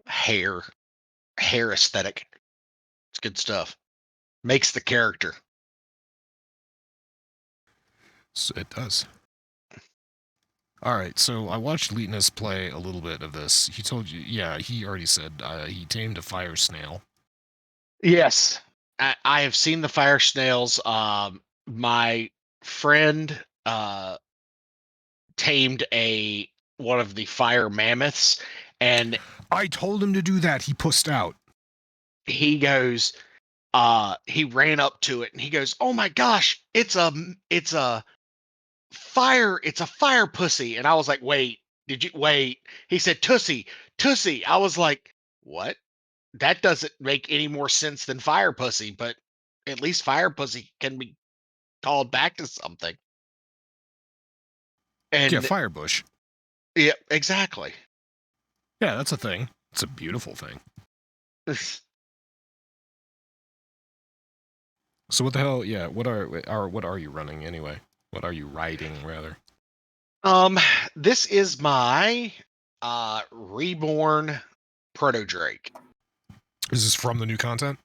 hair aesthetic. It's good stuff. Makes the character. So it does. All right, so I watched Leetness play a little bit of this. He told you, yeah, he already said he tamed a fire snail. Yes, I have seen the fire snails. My friend tamed one of the fire mammoths, and I told him to do that. He pussed out. he goes, he ran up to it and he goes, "Oh my gosh, it's a fire pussy." And I was like, "Wait, did you wait?" He said, "Tussie, tussie." I was like, "What?" That doesn't make any more sense than fire pussy, but at least fire pussy can be called back to something. Yeah, And firebush. yeah, exactly. Yeah, that's a thing. It's a beautiful thing. So what the hell? Yeah, what are you running anyway? What are you riding rather? This is my reborn Proto Drake. Is this from the new content?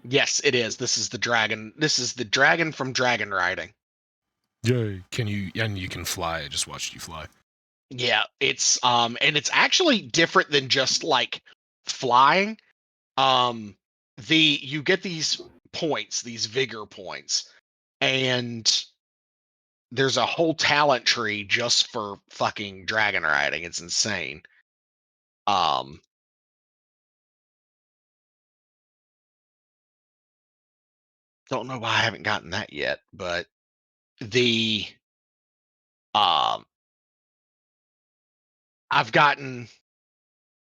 Yes, it is. This is the dragon. This is the dragon from Dragon Riding. Yay! You can fly? I just watched you fly. Yeah, it's and it's actually different than just like flying. You get these points, these vigor points, and there's a whole talent tree just for fucking dragon riding. It's insane. Um don't know why I haven't gotten that yet, but the um I've gotten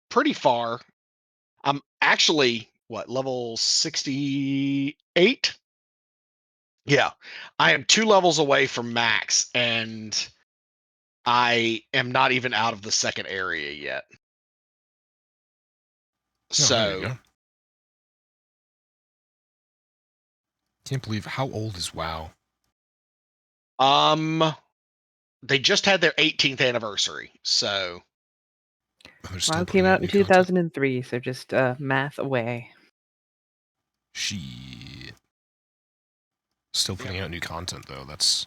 pretty far. I'm actually what, level 68? Yeah. I am 2 levels away from max, and I am not even out of the second area yet. Oh, there you So, go. Can't believe how old is WoW? they just had their 18th anniversary. So, They're still WoW putting came out in new content? 2003, so just math away. Shit. Still putting out new content though. That's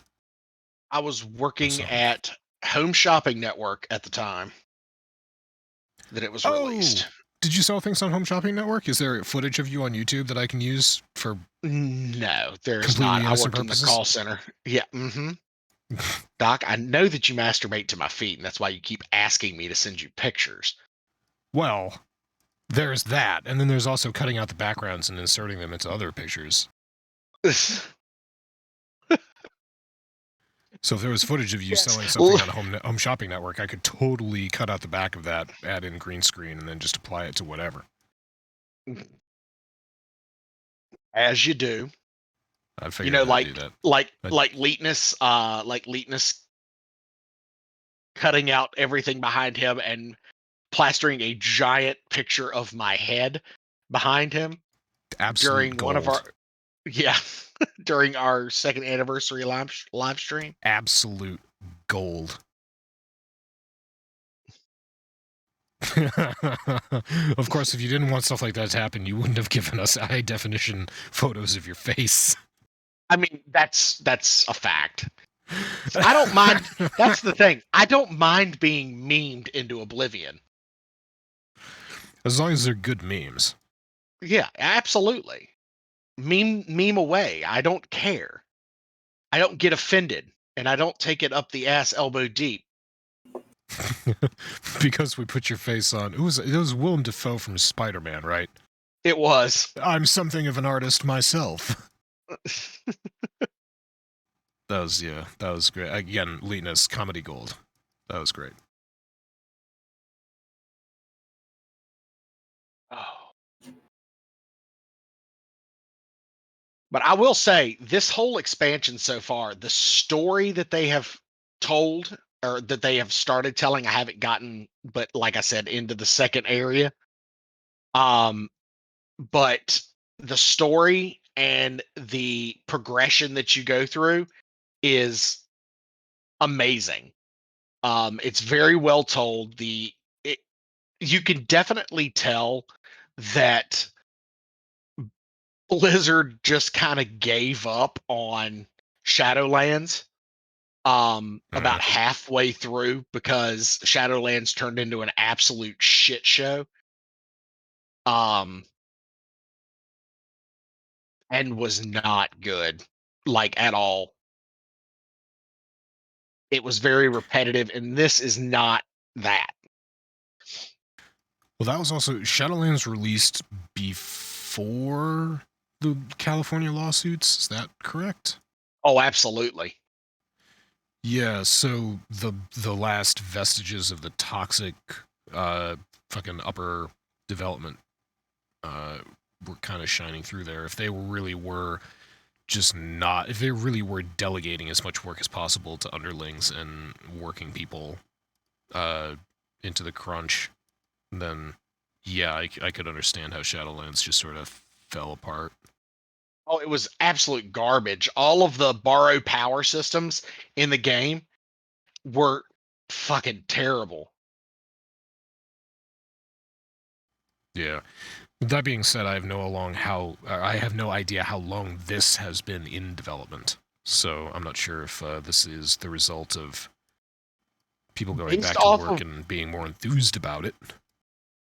I was working something. at Home Shopping Network at the time that it was released. Did you sell things on Home Shopping Network? Is there footage of you on YouTube that I can use for No, there's completely not. I innocent worked in the purposes? call center. Yeah. Doc, I know that you masturbate to my feet, and that's why you keep asking me to send you pictures. Well, there's that, and then there's also cutting out the backgrounds and inserting them into other pictures. So if there was footage of you Yes. selling something on Home Shopping Network, I could totally cut out the back of that, add in green screen, and then just apply it to whatever. As you do. I'd You figure know, out how to do that. like Leetness cutting out everything behind him and plastering a giant picture of my head behind him Absolute during one of our gold. during our second anniversary live stream. Absolute gold. Of course, if you didn't want stuff like that to happen, you wouldn't have given us high definition photos of your face. I mean, that's a fact. I don't mind. That's the thing. I don't mind being memed into oblivion. As long as they're good memes. Yeah, absolutely. Meme away. I don't care. I don't get offended, and I don't take it up the ass elbow deep. Because we put your face on. It was Willem Dafoe from Spider-Man, right? It was. I'm something of an artist myself. That was great. Again, Leetness, comedy gold. That was great. Oh. But I will say, this whole expansion so far, the story that they have told or that they have started telling, I haven't gotten, but like I said, into the second area. But the story and the progression that you go through is amazing. It's very well told. You can definitely tell that Blizzard just kind of gave up on Shadowlands about halfway through because Shadowlands turned into an absolute shit show. And was not good, like, at all. It was very repetitive, and this is not that. Well, that was also Shadowlands released before the California lawsuits. Is that correct? Oh, absolutely. Yeah. So the last vestiges of the toxic, fucking upper development, were kind of shining through there. If they really were if they really were delegating as much work as possible to underlings and working people, into the crunch, then yeah, I could understand how Shadowlands just sort of fell apart. Oh, it was absolute garbage. All of the borrow power systems in the game were fucking terrible. Yeah. With that being said, I have no idea how long this has been in development. So I'm not sure if this is the result of people going Based back to off work of, and being more enthused about it.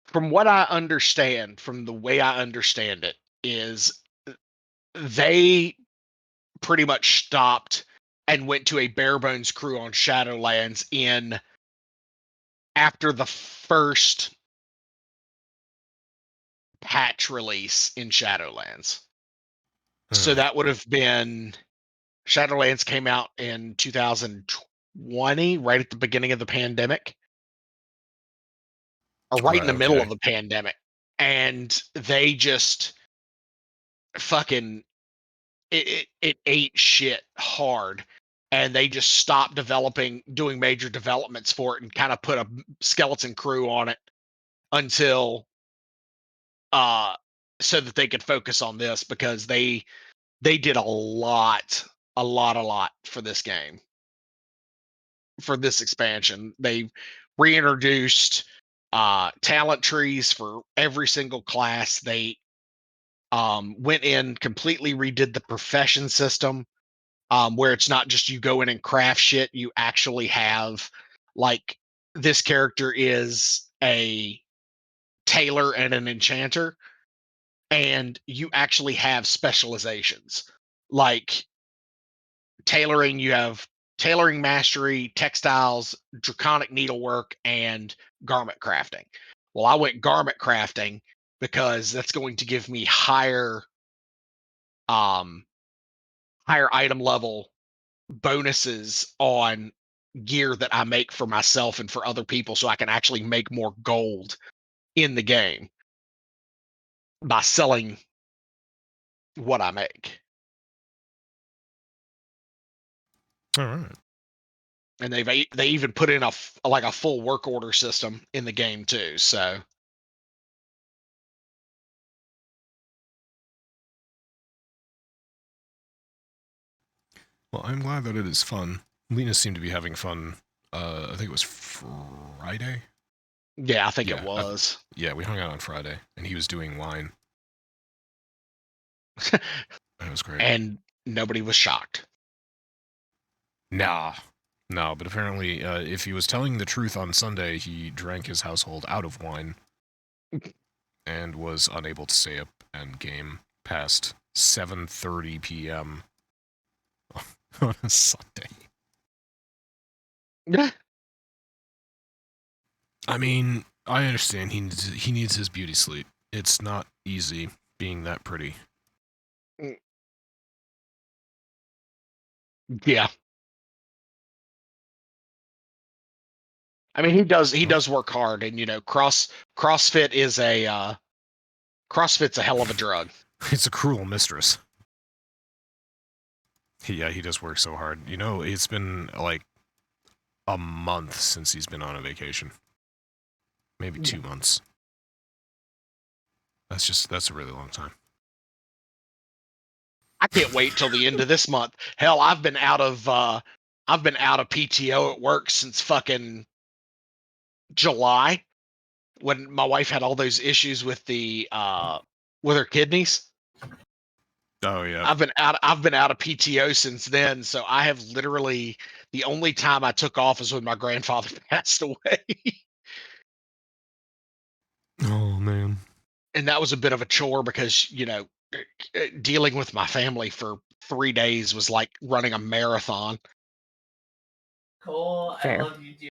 from what I understand, from the way I understand it, is they pretty much stopped and went to a bare bones crew on Shadowlands after the first patch release in Shadowlands. So that would have been Shadowlands came out in 2020, right at the beginning of the pandemic, or right in the middle of the pandemic. And they just fucking it ate shit hard. And they just stopped doing major developments for it and kind of put a skeleton crew on it until so that they could focus on this, because they did a lot for this game, for this expansion. They reintroduced talent trees for every single class. They went in, completely redid the profession system, where it's not just you go in and craft shit. You actually have, like, this character is a tailor and an enchanter, and you actually have specializations. Like tailoring, you have tailoring mastery, textiles, draconic needlework, and garment crafting. Well, I went garment crafting because that's going to give me um higher item level bonuses on gear that I make for myself and for other people, so I can actually make more gold in the game by selling what I make. All right. And they even put in a full work order system in the game too. So Well, I'm glad that it is fun. Lena seemed to be having fun. I think it was Friday. yeah, I think it was. Yeah, we hung out on Friday, and he was doing wine. That was great. And nobody was shocked. Nah. No, but apparently, if he was telling the truth on Sunday, he drank his household out of wine and was unable to stay up and game past 7:30 p.m. on a Sunday. Yeah. I mean, I understand he needs his beauty sleep. It's not easy being that pretty. Yeah. I mean, he does work hard, and CrossFit is CrossFit's a hell of a drug. It's a cruel mistress. Yeah, he does work so hard. It's been like a month since he's been on a vacation. Maybe 2 months. That's a really long time. I can't wait till the end of this month. Hell, I've been out of PTO at work since fucking July, when my wife had all those issues with her kidneys. Oh yeah. I've been out of PTO since then, so I have literally the only time I took off is when my grandfather passed away. Oh man. And that was a bit of a chore because, dealing with my family for 3 days was like running a marathon. Cole, Fair. I love you too.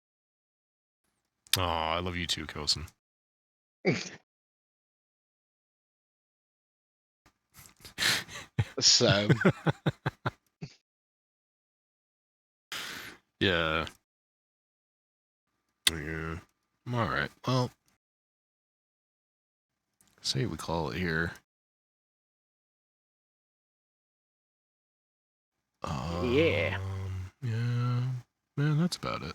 Oh, I love you too, Kosen. So, Yeah. Yeah. All right. Well, say we call it here. Yeah. Yeah. Man, that's about it.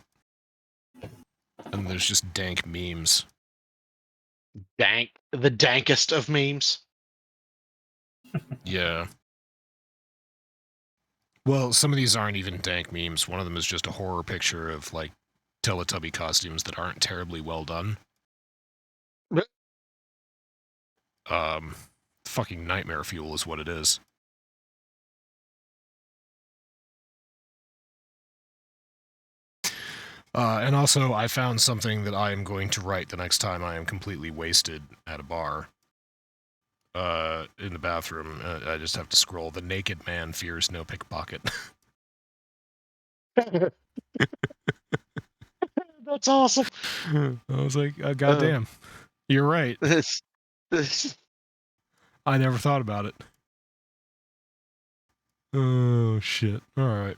And there's just dank memes. the dankest of memes. Yeah. Well, some of these aren't even dank memes. One of them is just a horror picture of, like, Teletubby costumes that aren't terribly well done. Fucking nightmare fuel is what it is. And also, I found something that I am going to write the next time I am completely wasted at a bar. In the bathroom. I just have to scroll. The naked man fears no pickpocket. That's awesome. I was like, goddamn. You're right. This I never thought about it. Oh, shit. All right.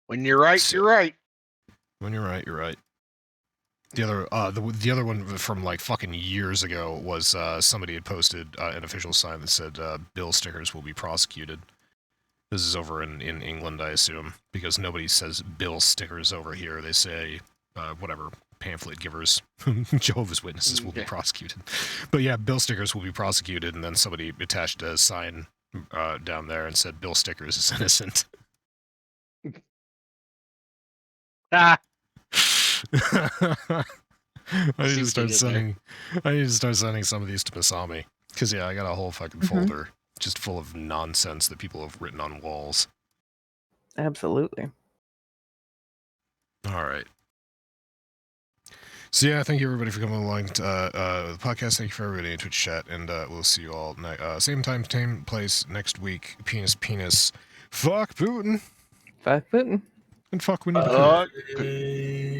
When you're right, you're right. When you're right, you're right. The other one from like fucking years ago was somebody had posted an official sign that said bill stickers will be prosecuted. This is over in England, I assume, because nobody says bill stickers over here. They say whatever, pamphlet givers, Jehovah's Witnesses will be prosecuted. But yeah, bill stickers will be prosecuted, and then somebody attached a sign down there and said bill stickers is innocent. Ah, I need to start sending some of these to Masami. Because, yeah, I got a whole fucking folder just full of nonsense that people have written on walls. Absolutely. All right. So, yeah, thank you, everybody, for coming along to the podcast. Thank you for everybody in Twitch chat. And we'll see you all same time, same place next week. Penis. Fuck Putin. Fuck Putin. And fuck, we need a coup. Putin.